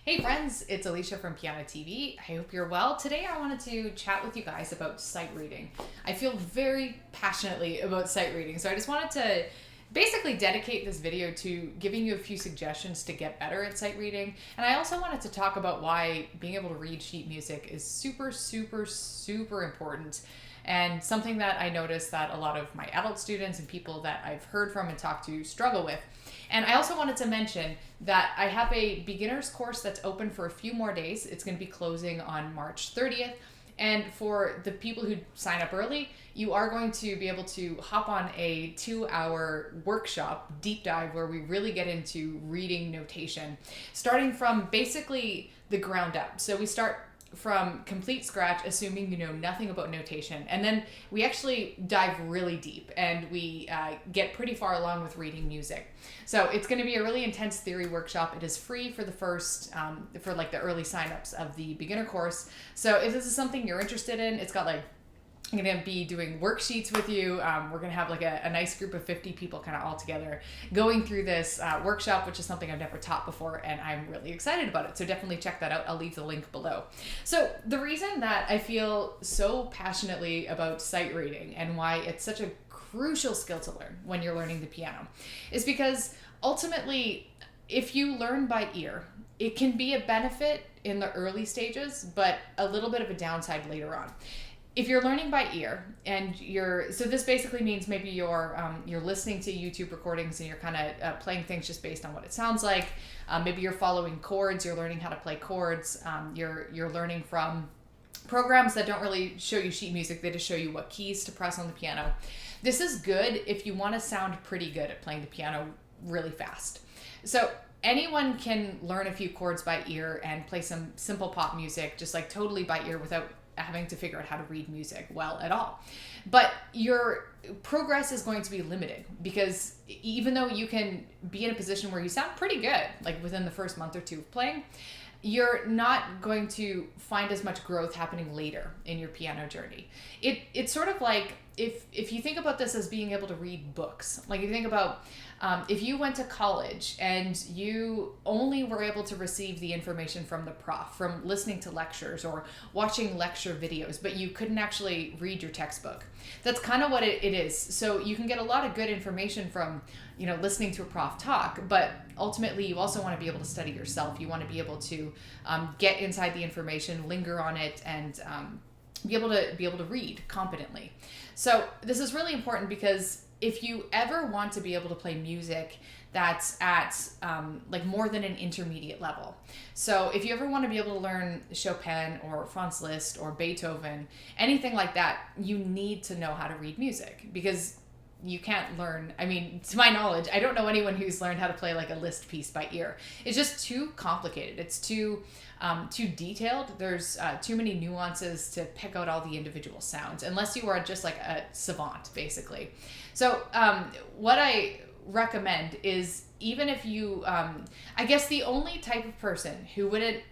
Hey friends, it's Allysia from Piano TV. I hope you're well. Today I wanted to chat with you guys about sight reading. I feel very passionately about sight reading, so I just wanted to basically dedicate this video to giving you a few suggestions to get better at sight reading. And I also wanted to talk about why being able to read sheet music is super important, and something that I noticed that a lot of my adult students and people that I've heard from and talked to struggle with. And I also wanted to mention that I have a beginner's course that's open for a few more days. It's going to be closing on March 30th. And for the people who sign up early, you are going to be able to hop on a 2-hour workshop deep dive where we really get into reading notation, starting from basically the ground up. So we start from complete scratch, assuming you know nothing about notation, and then we actually dive really deep and we get pretty far along with reading music. So it's going to be a really intense theory workshop. It is free for the first for like the early signups of the beginner course. So if this is something you're interested in, it's got like, I'm going to be doing worksheets with you. We're going to have like a nice group of 50 people kind of all together going through this workshop, which is something I've never taught before, and I'm really excited about it. So definitely check that out. I'll leave the link below. So the reason that I feel so passionately about sight reading and why it's such a crucial skill to learn when you're learning the piano is because ultimately, if you learn by ear, it can be a benefit in the early stages, but a little bit of a downside later on. If you're learning by ear and so this basically means maybe you're listening to YouTube recordings and you're kind of playing things just based on what it sounds like. Maybe you're following chords, you're learning how to play chords. You're learning from programs that don't really show you sheet music, they just show you what keys to press on the piano. This is good if you want to sound pretty good at playing the piano really fast. So anyone can learn a few chords by ear and play some simple pop music just like totally by ear without having to figure out how to read music well at all. But your progress is going to be limited because even though you can be in a position where you sound pretty good, like within the first month or two of playing, you're not going to find as much growth happening later in your piano journey. It's sort of like if you think about this as being able to read books, like you think about if you went to college and you only were able to receive the information from the prof, from listening to lectures or watching lecture videos, but you couldn't actually read your textbook. That's kind of what it is. So you can get a lot of good information from, listening to a prof talk, but ultimately you also want to be able to study yourself. You want to be able to get inside the information, linger on it, and be able to read competently. So this is really important because if you ever want to be able to play music that's at like more than an intermediate level. So if you ever want to be able to learn Chopin or Franz Liszt or Beethoven, anything like that, you need to know how to read music because you can't learn, to my knowledge, I don't know anyone who's learned how to play like a Liszt piece by ear. It's just too complicated. It's too detailed. There's too many nuances to pick out all the individual sounds, unless you are just like a savant, basically. So what I recommend is, even if you, I guess the only type of person who wouldn't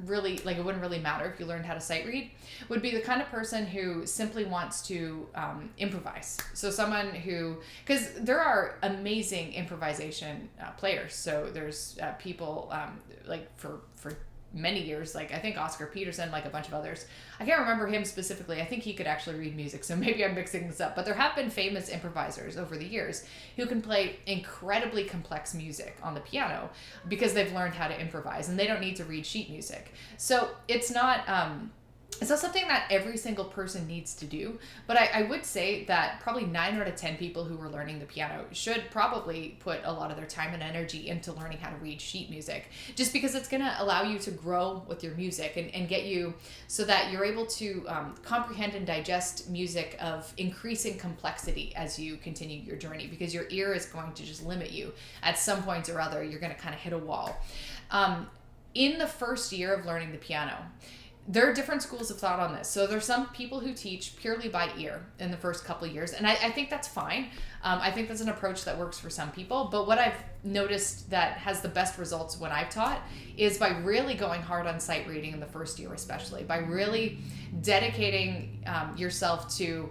really, like, it wouldn't really matter if you learned how to sight read, would be the kind of person who simply wants to improvise. So someone who, because there are amazing improvisation players. So there's people like for many years, like I think Oscar Peterson, like a bunch of others. I can't remember him specifically. I think he could actually read music, so maybe I'm mixing this up. But there have been famous improvisers over the years who can play incredibly complex music on the piano because they've learned how to improvise and they don't need to read sheet music. So it's not something that every single person needs to do, but I would say that probably 9 out of 10 people who are learning the piano should probably put a lot of their time and energy into learning how to read sheet music, just because it's going to allow you to grow with your music and get you so that you're able to comprehend and digest music of increasing complexity as you continue your journey, because your ear is going to just limit you. At some point or other, you're going to kind of hit a wall. In the first year of learning the piano, there are different schools of thought on this. So there's some people who teach purely by ear in the first couple of years, and I think that's fine. I think that's an approach that works for some people. But what I've noticed that has the best results when I've taught is by really going hard on sight reading in the first year, especially by really dedicating yourself to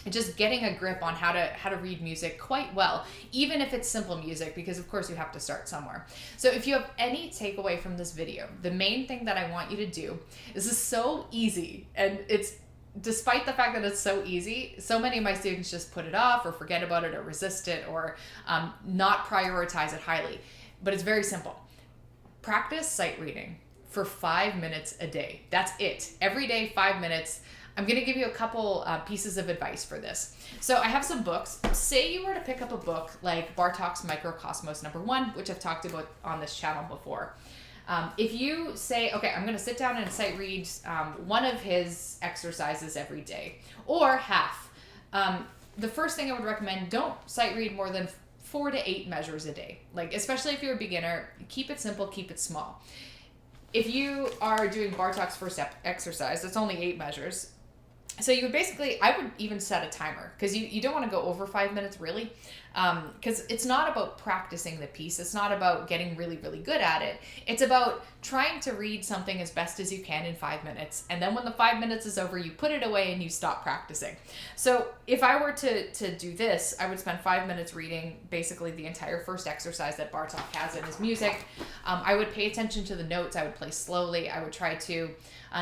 just getting a grip on how to read music quite well, even if it's simple music, because of course you have to start somewhere. So if you have any takeaway from this video, the main thing that I want you to do, this is so easy, and it's despite the fact that it's so easy, so many of my students just put it off or forget about it or resist it or not prioritize it highly. But it's very simple. Practice sight reading for 5 minutes a day. That's it. Every day, 5 minutes. I'm going to give you a couple pieces of advice for this. So I have some books. Say you were to pick up a book like Bartok's Microcosmos #1, which I've talked about on this channel before. If you say, okay, I'm going to sit down and sight read one of his exercises every day, or half, the first thing I would recommend, don't sight read more than 4 to 8 measures a day. Like, especially if you're a beginner, keep it simple, keep it small. If you are doing Bartok's first exercise, that's only 8 measures. So you would basically, I would even set a timer, because you don't want to go over 5 minutes really, because it's not about practicing the piece. It's not about getting really, really good at it. It's about trying to read something as best as you can in 5 minutes. And then when the 5 minutes is over, you put it away and you stop practicing. So if I were to do this, I would spend 5 minutes reading basically the entire first exercise that Bartok has in his music. I would pay attention to the notes. I would play slowly. I would try to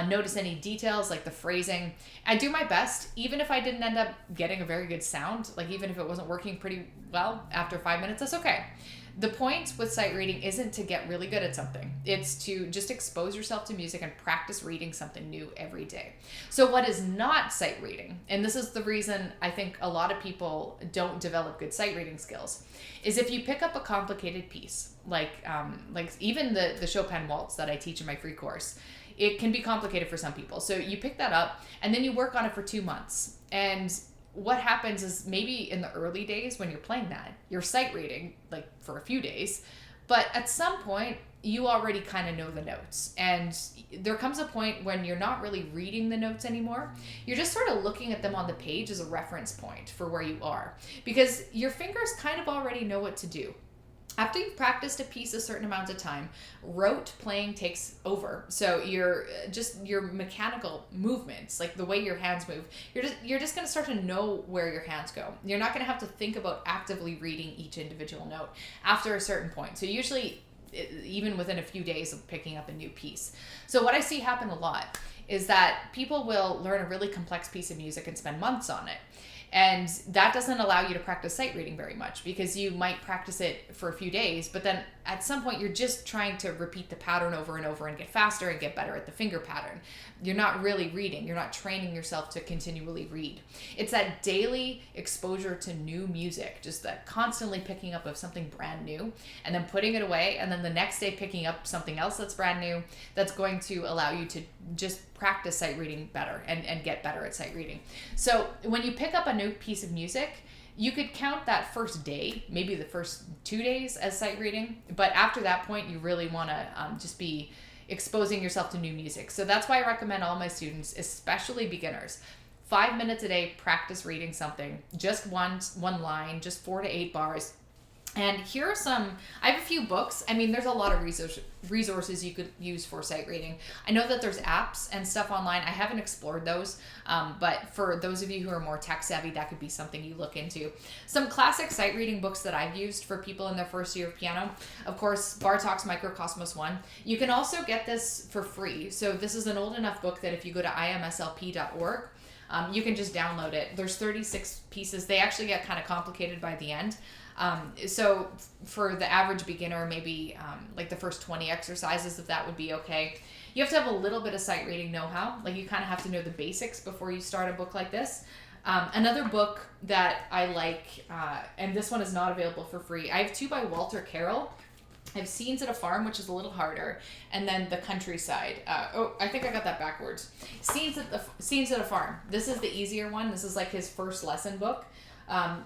notice any details like the phrasing. I do my best, even if I didn't end up getting a very good sound, like even if it wasn't working pretty well after 5 minutes, that's okay. The point with sight reading isn't to get really good at something. It's to just expose yourself to music and practice reading something new every day. So what is not sight reading, and this is the reason I think a lot of people don't develop good sight reading skills, is if you pick up a complicated piece, like even the Chopin waltz that I teach in my free course, it can be complicated for some people. So you pick that up and then you work on it for 2 months. And what happens is maybe in the early days when you're playing that, you're sight reading like for a few days, but at some point you already kind of know the notes. And there comes a point when you're not really reading the notes anymore. You're just sort of looking at them on the page as a reference point for where you are, because your fingers kind of already know what to do. After you've practiced a piece a certain amount of time, rote playing takes over. So your mechanical movements, like the way your hands move, you're just going to start to know where your hands go. You're not going to have to think about actively reading each individual note after a certain point. So usually even within a few days of picking up a new piece. So what I see happen a lot is that people will learn a really complex piece of music and spend months on it. And that doesn't allow you to practice sight reading very much, because you might practice it for a few days, but then at some point you're just trying to repeat the pattern over and over and get faster and get better at the finger pattern. You're not really reading. You're not training yourself to continually read. It's that daily exposure to new music, just that constantly picking up of something brand new and then putting it away, and then the next day picking up something else that's brand new, that's going to allow you to just practice sight reading better and get better at sight reading. So when you pick up a new piece of music, you could count that first day, maybe the first 2 days, as sight reading. But after that point, you really want to just be exposing yourself to new music. So that's why I recommend all my students, especially beginners, 5 minutes a day, practice reading something, just one line, just 4 to 8 bars. And here are some, I have a few books. I mean, there's a lot of resources you could use for sight reading. I know that there's apps and stuff online. I haven't explored those, but for those of you who are more tech savvy, that could be something you look into. Some classic sight reading books that I've used for people in their first year of piano, of course, Bartok's Microcosmos 1. You can also get this for free. So this is an old enough book that if you go to imslp.org, you can just download it. There's 36 pieces. They actually get kind of complicated by the end. So for the average beginner, maybe like the first 20 exercises, if that would be okay. You have to have a little bit of sight reading know-how. Like you kind of have to know the basics before you start a book like this. Another book that I like, and this one is not available for free. I have 2 by Walter Carroll. I have Scenes at a Farm, which is a little harder, and then The Countryside. I think I got that backwards. Scenes at a Farm. This is the easier one. This is like his first lesson book.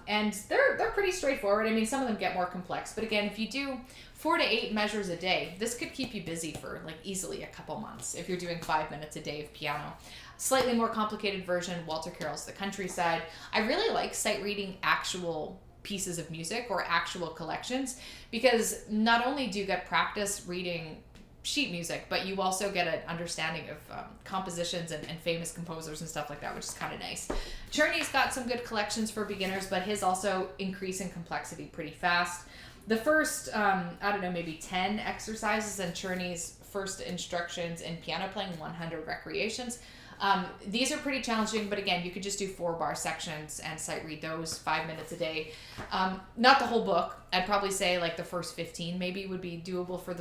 And they're pretty straightforward. I mean, some of them get more complex, but again, if you do 4 to 8 measures a day, this could keep you busy for like easily a couple months if you're doing 5 minutes a day of piano. Slightly more complicated version, Walter Carroll's The Countryside. I really like sight reading actual pieces of music or actual collections, because not only do you get practice reading sheet music, but you also get an understanding of compositions and famous composers and stuff like that, which is kind of nice. Cherney's got some good collections for beginners, but his also increase in complexity pretty fast. The first, I don't know, maybe 10 exercises in Cherney's first instructions in piano playing, 100 recreations. These are pretty challenging, but again, you could just do 4-bar sections and sight read those 5 minutes a day. Not the whole book. I'd probably say like the first 15 maybe would be doable for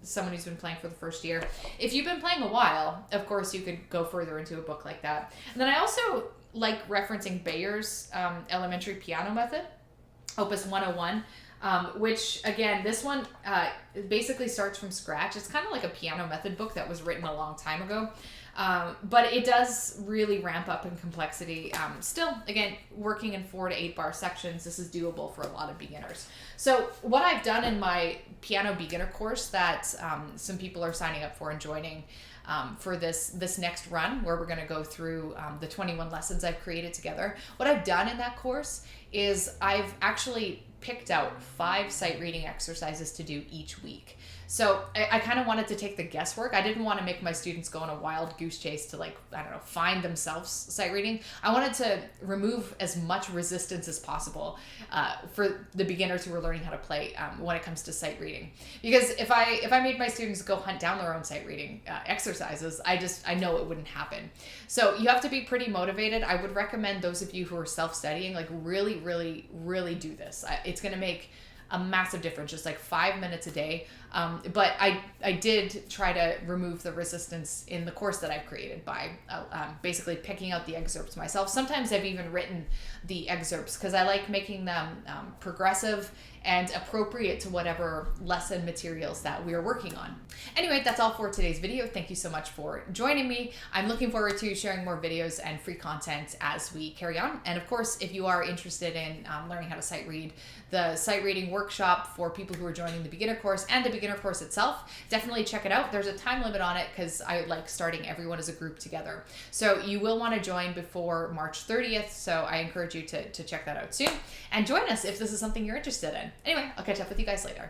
someone who's been playing for the first year. If you've been playing a while, of course, you could go further into a book like that. And then I also like referencing Bayer's elementary piano method, Opus 101. Which again, this one basically starts from scratch. It's kind of like a piano method book that was written a long time ago. But it does really ramp up in complexity. Still, again, working in 4 to 8 bar sections, this is doable for a lot of beginners. So what I've done in my piano beginner course that some people are signing up for and joining for this next run, where we're going to go through the 21 lessons I've created together. What I've done in that course is I've actually picked out 5 sight reading exercises to do each week. So I kind of wanted to take the guesswork. I didn't want to make my students go on a wild goose chase to, like, I don't know, find themselves sight reading. I wanted to remove as much resistance as possible for the beginners who are learning how to play when it comes to sight reading. Because if I made my students go hunt down their own sight reading exercises, I know it wouldn't happen. So you have to be pretty motivated. I would recommend those of you who are self-studying, like, really, really, really do this. It's going to make a massive difference, just like 5 minutes a day. But I did try to remove the resistance in the course that I've created by basically picking out the excerpts myself. Sometimes I've even written the excerpts because I like making them progressive and appropriate to whatever lesson materials that we are working on. Anyway, that's all for today's video. Thank you so much for joining me. I'm looking forward to sharing more videos and free content as we carry on. And of course, if you are interested in learning how to sight read, the sight reading workshop for people who are joining the beginner course and the beginner course itself, definitely check it out. There's a time limit on it because I like starting everyone as a group together. So you will want to join before March 30th. So I encourage you to check that out soon and join us if this is something you're interested in. Anyway, I'll catch up with you guys later.